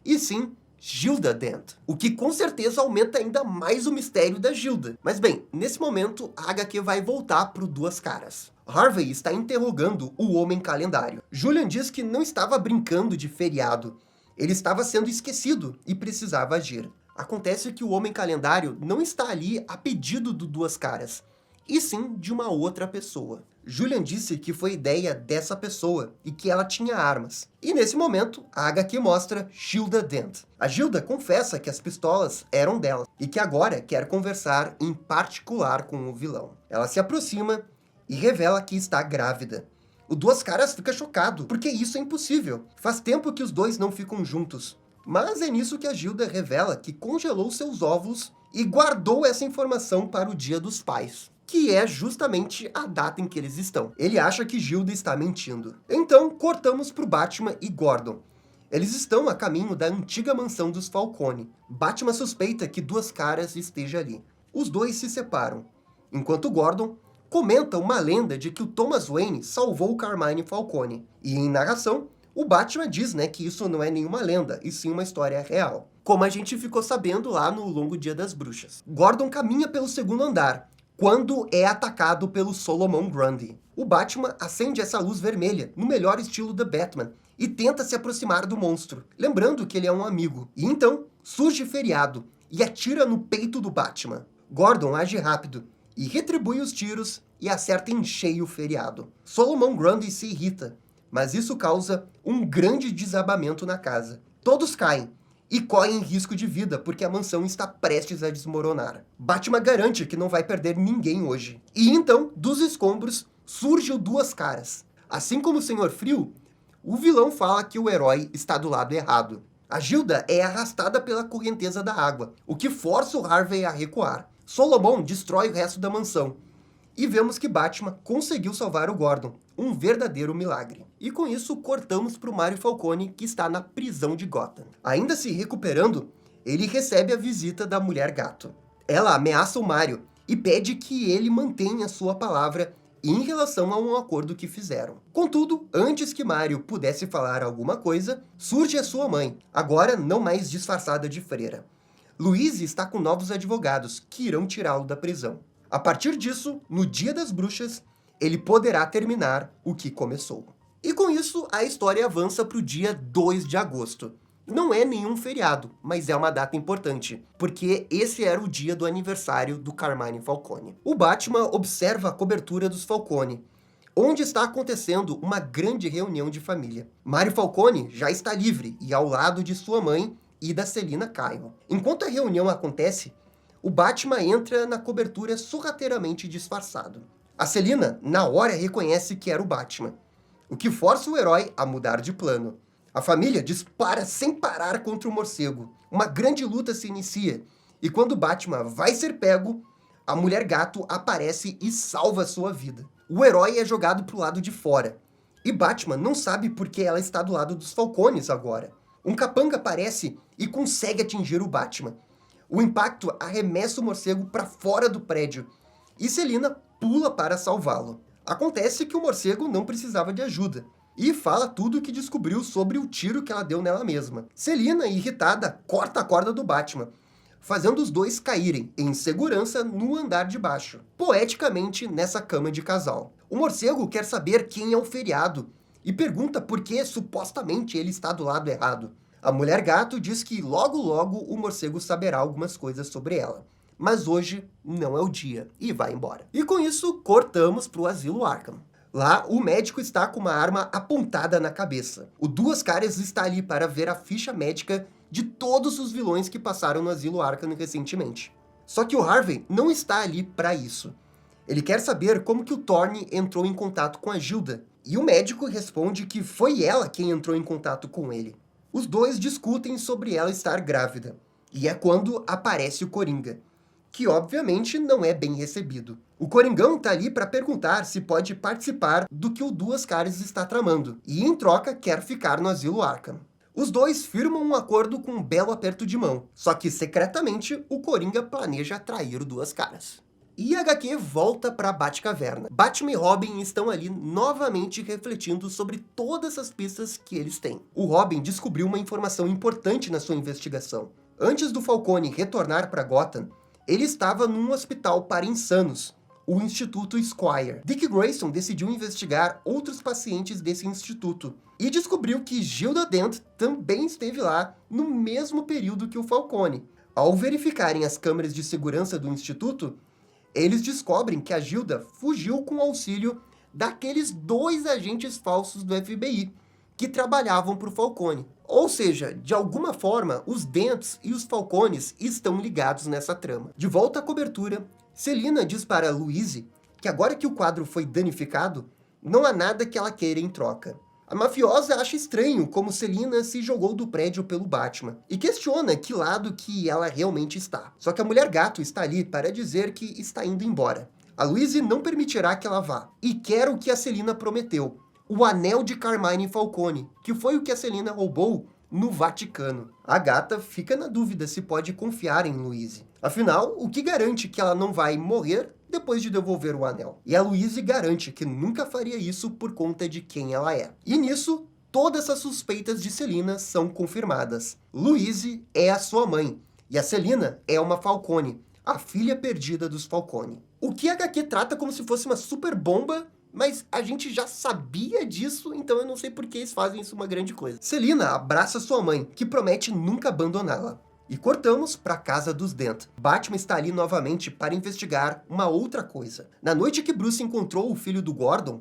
e sim Gilda Dent, o que com certeza aumenta ainda mais o mistério da Gilda. Mas bem, nesse momento a HQ vai voltar para o Duas Caras. Harvey está interrogando o Homem Calendário. Julian diz que não estava brincando de feriado, ele estava sendo esquecido e precisava agir. Acontece que o Homem Calendário não está ali a pedido do Duas Caras, e sim de uma outra pessoa. Julian disse que foi ideia dessa pessoa e que ela tinha armas. E nesse momento, a HQ mostra Gilda Dent. A Gilda confessa que as pistolas eram dela e que agora quer conversar em particular com o vilão. Ela se aproxima e revela que está grávida. O Duas Caras fica chocado, porque isso é impossível. Faz tempo que os dois não ficam juntos. Mas é nisso que a Gilda revela que congelou seus óvulos e guardou essa informação para o Dia dos Pais, que é justamente a data em que eles estão. Ele acha que Gilda está mentindo. Então, cortamos para o Batman e Gordon. Eles estão a caminho da antiga mansão dos Falcone. Batman suspeita que Duas Caras esteja ali. Os dois se separam, enquanto Gordon comenta uma lenda de que o Thomas Wayne salvou Carmine Falcone. E em narração, o Batman diz, que isso não é nenhuma lenda, e sim uma história real, como a gente ficou sabendo lá no Longo Dia das Bruxas. Gordon caminha pelo segundo andar, quando é atacado pelo Solomon Grundy. O Batman acende essa luz vermelha, no melhor estilo da Batman, e tenta se aproximar do monstro, lembrando que ele é um amigo. E então, surge Feriado, e atira no peito do Batman. Gordon age rápido, e retribui os tiros, e acerta em cheio o Feriado. Solomon Grundy se irrita, mas isso causa um grande desabamento na casa. Todos caem, e correm risco de vida, porque a mansão está prestes a desmoronar. Batman garante que não vai perder ninguém hoje. E então, dos escombros, surge o Duas Caras. Assim como o Senhor Frio, o vilão fala que o herói está do lado errado. A Gilda é arrastada pela correnteza da água, o que força o Harvey a recuar. Solomon destrói o resto da mansão. e vemos que Batman conseguiu salvar o Gordon, um verdadeiro milagre. E com isso, cortamos para o Mário Falcone, que está na prisão de Gotham. Ainda se recuperando, ele recebe a visita da Mulher Gato. Ela ameaça o Mário e pede que ele mantenha sua palavra em relação a um acordo que fizeram. Contudo, antes que Mário pudesse falar alguma coisa, surge a sua mãe, agora não mais disfarçada de freira. Louise está com novos advogados, que irão tirá-lo da prisão. A partir disso, no Dia das Bruxas, ele poderá terminar o que começou. E com isso, a história avança para o dia 2 de agosto. Não é nenhum feriado, mas é uma data importante, porque esse era o dia do aniversário do Carmine Falcone. O Batman observa a cobertura dos Falcone, onde está acontecendo uma grande reunião de família. Mário Falcone já está livre e ao lado de sua mãe e da Selina Kyle. Enquanto a reunião acontece, o Batman entra na cobertura sorrateiramente disfarçado. A Selina, na hora, reconhece que era o Batman, o que força o herói a mudar de plano. A família dispara sem parar contra o morcego. Uma grande luta se inicia, e quando Batman vai ser pego, a Mulher Gato aparece e salva sua vida. O herói é jogado para o lado de fora, e Batman não sabe por que ela está do lado dos Falcones agora. Um capanga aparece e consegue atingir o Batman. O impacto arremessa o morcego para fora do prédio, e Selina pula para salvá-lo. Acontece que o morcego não precisava de ajuda, e fala tudo o que descobriu sobre o tiro que ela deu nela mesma. Selina, irritada, corta a corda do Batman, fazendo os dois caírem, em segurança, no andar de baixo, poeticamente nessa cama de casal. O morcego quer saber quem é o feriado, e pergunta por que, supostamente, ele está do lado errado. A Mulher Gato diz que logo logo o morcego saberá algumas coisas sobre ela. Mas hoje não é o dia, e vai embora. E com isso, cortamos para o Asilo Arkham. Lá, o médico está com uma arma apontada na cabeça. O Duas Caras está ali para ver a ficha médica de todos os vilões que passaram no Asilo Arkham recentemente. Só que o Harvey não está ali para isso. Ele quer saber como que o Thorne entrou em contato com a Gilda, e o médico responde que foi ela quem entrou em contato com ele. Os dois discutem sobre ela estar grávida, e é quando aparece o Coringa, que obviamente não é bem recebido. O Coringão tá ali para perguntar se pode participar do que o Duas Caras está tramando, e em troca quer ficar no Asilo Arkham. Os dois firmam um acordo com um belo aperto de mão, só que secretamente o Coringa planeja trair o Duas Caras. E a HQ volta para Batcaverna. Batman e Robin estão ali novamente refletindo sobre todas as pistas que eles têm. O Robin descobriu uma informação importante na sua investigação. Antes do Falcone retornar para Gotham, ele estava num hospital para insanos, o Instituto Squire. Dick Grayson decidiu investigar outros pacientes desse instituto e descobriu que Gilda Dent também esteve lá no mesmo período que o Falcone. Ao verificarem as câmeras de segurança do instituto, eles descobrem que a Gilda fugiu com o auxílio daqueles 2 agentes falsos do FBI que trabalhavam para o Falcone. Ou seja, de alguma forma, os Dents e os Falcones estão ligados nessa trama. De volta à cobertura, Selina diz para Louise que agora que o quadro foi danificado, não há nada que ela queira em troca. A mafiosa acha estranho como Selina se jogou do prédio pelo Batman e questiona que lado que ela realmente está. Só que a Mulher Gato está ali para dizer que está indo embora. A Louise não permitirá que ela vá e quer o que a Selina prometeu, o anel de Carmine Falcone, que foi o que a Selina roubou no Vaticano. A gata fica na dúvida se pode confiar em Louise. Afinal, o que garante que ela não vai morrer depois de devolver o anel? E a Louise garante que nunca faria isso por conta de quem ela é. E nisso, todas as suspeitas de Selina são confirmadas. Louise é a sua mãe, e a Selina é uma Falcone, a filha perdida dos Falcone. O que a HQ trata como se fosse uma super bomba, mas a gente já sabia disso, então eu não sei por que eles fazem isso uma grande coisa. Selina abraça sua mãe, que promete nunca abandoná-la. E cortamos para a casa dos Dent. Batman está ali novamente para investigar uma outra coisa. Na noite que Bruce encontrou o filho do Gordon,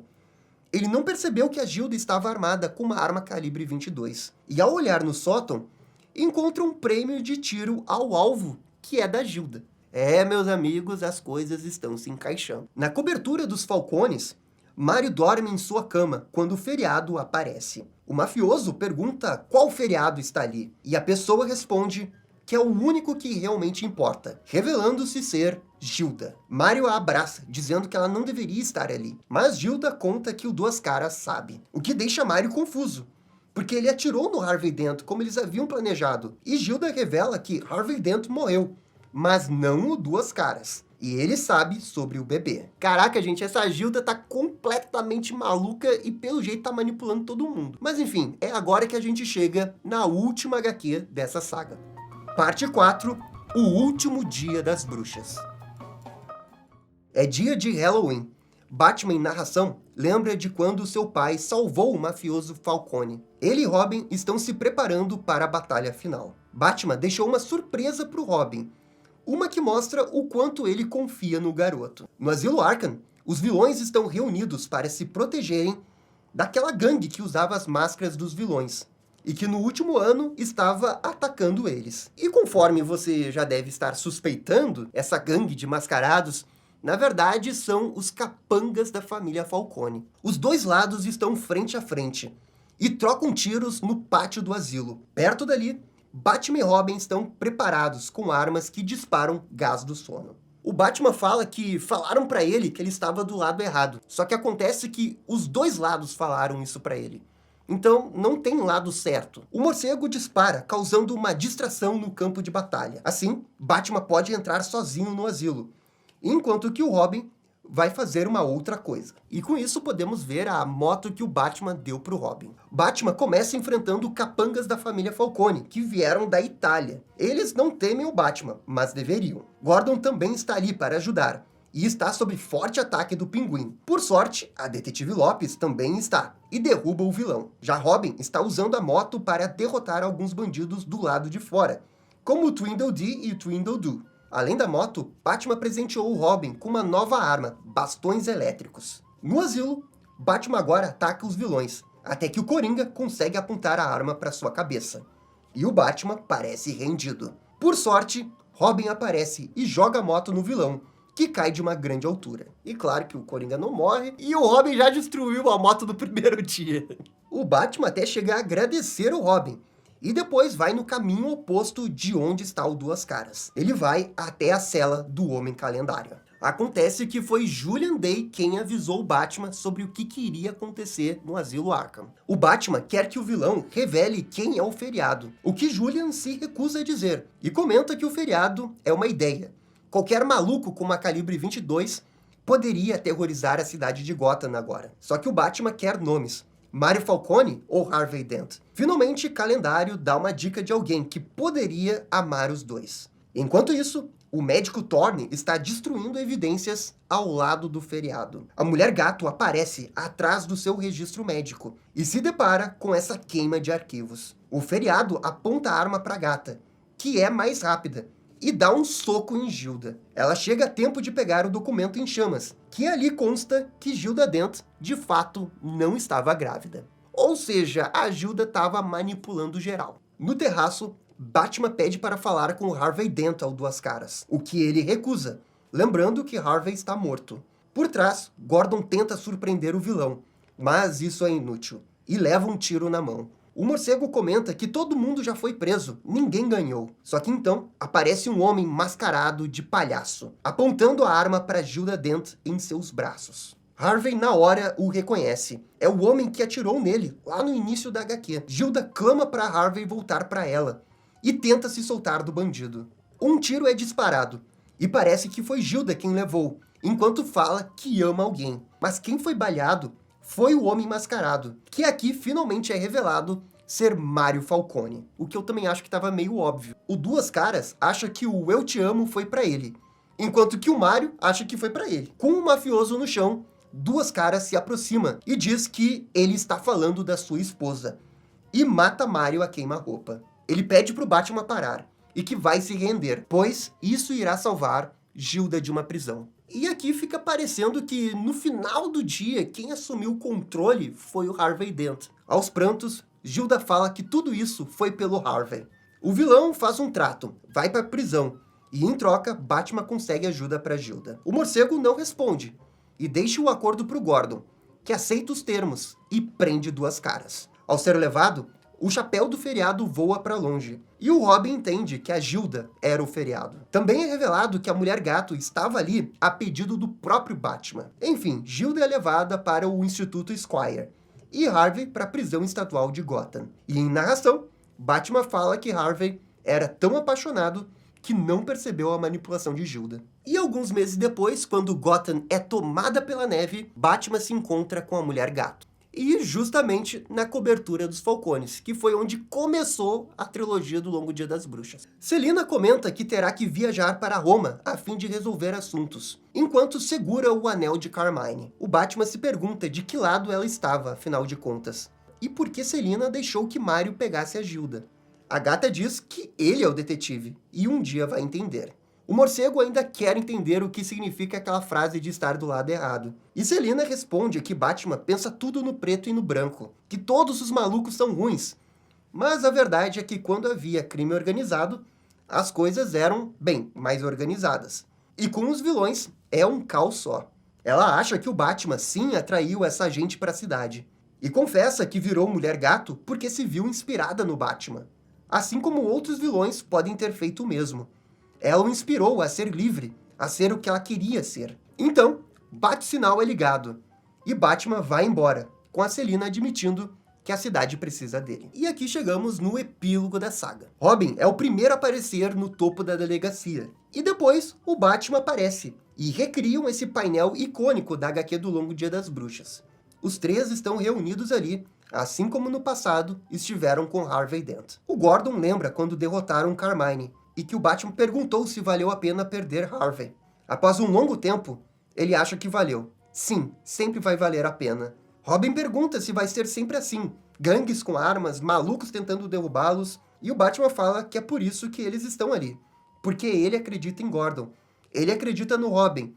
ele não percebeu que a Gilda estava armada com uma arma calibre 22. E ao olhar no sótão, encontra um prêmio de tiro ao alvo, que é da Gilda. É, meus amigos, as coisas estão se encaixando. Na cobertura dos Falcones, Mário dorme em sua cama quando o feriado aparece. O mafioso pergunta qual feriado está ali, e a pessoa responde que é o único que realmente importa, revelando-se ser Gilda. Mario a abraça, dizendo que ela não deveria estar ali, mas Gilda conta que o Duas Caras sabe, o que deixa Mario confuso, porque ele atirou no Harvey Dent como eles haviam planejado, e Gilda revela que Harvey Dent morreu, mas não o Duas Caras. E ele sabe sobre o bebê. Caraca, gente, essa Gilda tá completamente maluca e pelo jeito tá manipulando todo mundo. Mas enfim, é agora que a gente chega na última HQ dessa saga. Parte 4, O Último Dia das Bruxas. É dia de Halloween. Batman, em narração, lembra de quando seu pai salvou o mafioso Falcone. Ele e Robin estão se preparando para a batalha final. Batman deixou uma surpresa para o Robin, uma que mostra o quanto ele confia no garoto. No Asilo Arkham, os vilões estão reunidos para se protegerem daquela gangue que usava as máscaras dos vilões, e que no último ano estava atacando eles. E conforme você já deve estar suspeitando, essa gangue de mascarados, na verdade, são os capangas da família Falcone. Os dois lados estão frente a frente e trocam tiros no pátio do asilo. Perto dali, Batman e Robin estão preparados com armas que disparam gás do sono. O Batman fala que falaram pra ele que ele estava do lado errado. Só que acontece que os dois lados falaram isso pra ele. Então, não tem lado certo. O morcego dispara, causando uma distração no campo de batalha. Assim, Batman pode entrar sozinho no asilo, enquanto que o Robin vai fazer uma outra coisa. E com isso podemos ver a moto que o Batman deu pro Robin. Batman começa enfrentando capangas da família Falcone, que vieram da Itália. Eles não temem o Batman, mas deveriam. Gordon também está ali para ajudar, e está sob forte ataque do Pinguim. Por sorte, a Detetive Lopes também está, e derruba o vilão. Já Robin está usando a moto para derrotar alguns bandidos do lado de fora, como o Tweedledee e o Tweedledoo. Além da moto, Batman presenteou o Robin com uma nova arma, bastões elétricos. No asilo, Batman agora ataca os vilões, até que o Coringa consegue apontar a arma para sua cabeça. E o Batman parece rendido. Por sorte, Robin aparece e joga a moto no vilão, que cai de uma grande altura. E claro que o Coringa não morre, e o Robin já destruiu a moto no primeiro dia. O Batman até chega a agradecer o Robin, e depois vai no caminho oposto de onde está o Duas Caras. Ele vai até a cela do Homem Calendário. Acontece que foi Julian Day quem avisou o Batman sobre o que iria acontecer no Asilo Arkham. O Batman quer que o vilão revele quem é o feriado, o que Julian se recusa a dizer, e comenta que o feriado é uma ideia. Qualquer maluco com uma calibre 22 poderia aterrorizar a cidade de Gotham agora. Só que o Batman quer nomes. Mario Falcone ou Harvey Dent? Finalmente, Calendário dá uma dica de alguém que poderia amar os dois. Enquanto isso, o médico Thorne está destruindo evidências ao lado do feriado. A Mulher Gato aparece atrás do seu registro médico e se depara com essa queima de arquivos. O feriado aponta a arma para a gata, que é mais rápida, e dá um soco em Gilda. Ela chega a tempo de pegar o documento em chamas, que ali consta que Gilda Dent, de fato, não estava grávida. Ou seja, a Gilda estava manipulando geral. No terraço, Batman pede para falar com Harvey Dent ao Duas Caras, o que ele recusa, lembrando que Harvey está morto. Por trás, Gordon tenta surpreender o vilão, mas isso é inútil, e leva um tiro na mão. O morcego comenta que todo mundo já foi preso, ninguém ganhou. Só que então, aparece um homem mascarado de palhaço, apontando a arma para Gilda Dent em seus braços. Harvey, na hora, o reconhece. É o homem que atirou nele, lá no início da HQ. Gilda clama para Harvey voltar para ela, e tenta se soltar do bandido. Um tiro é disparado, e parece que foi Gilda quem levou, enquanto fala que ama alguém. Mas quem foi baleado foi o Homem Mascarado, que aqui finalmente é revelado ser Mario Falcone, o que eu também acho que estava meio óbvio. O Duas Caras acha que o Eu Te Amo foi para ele, enquanto que o Mario acha que foi para ele. Com o mafioso no chão, Duas Caras se aproxima e diz que ele está falando da sua esposa, e mata Mario a queima-roupa. Ele pede para o Batman parar, e que vai se render, pois isso irá salvar Gilda de uma prisão. E aqui fica parecendo que, no final do dia, quem assumiu o controle foi o Harvey Dent. Aos prantos, Gilda fala que tudo isso foi pelo Harvey. O vilão faz um trato, vai para a prisão, e em troca, Batman consegue ajuda para Gilda. O morcego não responde, e deixa o acordo para o Gordon, que aceita os termos e prende Duas Caras. Ao ser levado, O chapéu do feriado voa para longe, e o Robin entende que a Gilda era o feriado. Também é revelado que a Mulher-Gato estava ali a pedido do próprio Batman. Enfim, Gilda é levada para o Instituto Squire, e Harvey para a prisão estadual de Gotham. E em narração, Batman fala que Harvey era tão apaixonado que não percebeu a manipulação de Gilda. E alguns meses depois, quando Gotham é tomada pela neve, Batman se encontra com a Mulher-Gato. E justamente na cobertura dos Falcones, que foi onde começou a trilogia do Longo Dia das Bruxas. Selina comenta que terá que viajar para Roma a fim de resolver assuntos, enquanto segura o anel de Carmine. O Batman se pergunta de que lado ela estava, afinal de contas, e por que Selina deixou que Mario pegasse a Gilda. A gata diz que ele é o detetive, e um dia vai entender. O morcego ainda quer entender o que significa aquela frase de estar do lado errado. E Selina responde que Batman pensa tudo no preto e no branco, que todos os malucos são ruins. Mas a verdade é que quando havia crime organizado, as coisas eram, bem, mais organizadas. E com os vilões, é um caos só. Ela acha que o Batman sim atraiu essa gente para a cidade. E confessa que virou Mulher-Gato porque se viu inspirada no Batman. Assim como outros vilões podem ter feito o mesmo. Ela o inspirou a ser livre, a ser o que ela queria ser. Então, bate-sinal é ligado. E Batman vai embora, com a Selina admitindo que a cidade precisa dele. E aqui chegamos no epílogo da saga. Robin é o primeiro a aparecer no topo da delegacia. E depois, o Batman aparece. E recriam esse painel icônico da HQ do Longo Dia das Bruxas. Os três estão reunidos ali, assim como no passado estiveram com Harvey Dent. O Gordon lembra quando derrotaram Carmine, e que o Batman perguntou se valeu a pena perder Harvey. Após um longo tempo, ele acha que valeu. Sim, sempre vai valer a pena. Robin pergunta se vai ser sempre assim. Gangues com armas, malucos tentando derrubá-los, e o Batman fala que é por isso que eles estão ali. Porque ele acredita em Gordon. Ele acredita no Robin.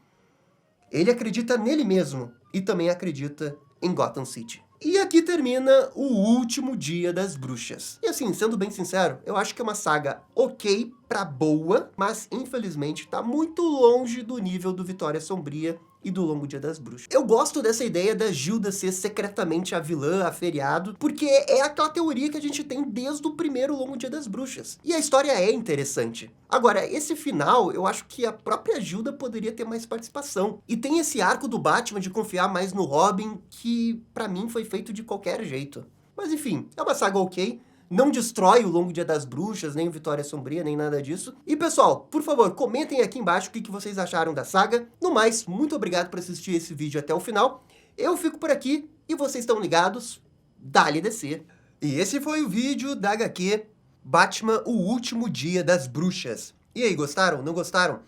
Ele acredita nele mesmo. E também acredita em Gotham City. E aqui termina o último Dia das Bruxas. E assim, sendo bem sincero, eu acho que é uma saga ok pra boa, mas infelizmente tá muito longe do nível do Vitória Sombria e do Longo Dia das Bruxas. Eu gosto dessa ideia da Gilda ser secretamente a vilã, a feriado, porque é aquela teoria que a gente tem desde o primeiro Longo Dia das Bruxas. E a história é interessante. Agora, esse final, eu acho que a própria Gilda poderia ter mais participação. E tem esse arco do Batman de confiar mais no Robin, que pra mim foi feito de qualquer jeito. Mas enfim, é uma saga ok. Não destrói o Longo Dia das Bruxas, nem o Vitória Sombria, nem nada disso. E pessoal, por favor, comentem aqui embaixo o que vocês acharam da saga. No mais, muito obrigado por assistir esse vídeo até o final. Eu fico por aqui e vocês estão ligados. Dá-lhe descer. E esse foi o vídeo da HQ Batman, o Último Dia das Bruxas. E aí, gostaram? Não gostaram?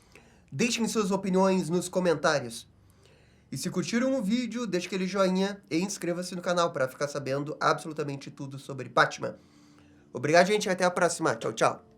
Deixem suas opiniões nos comentários. E se curtiram o vídeo, deixe aquele joinha e inscreva-se no canal para ficar sabendo absolutamente tudo sobre Batman. Obrigado, gente. Até a próxima. Tchau, tchau.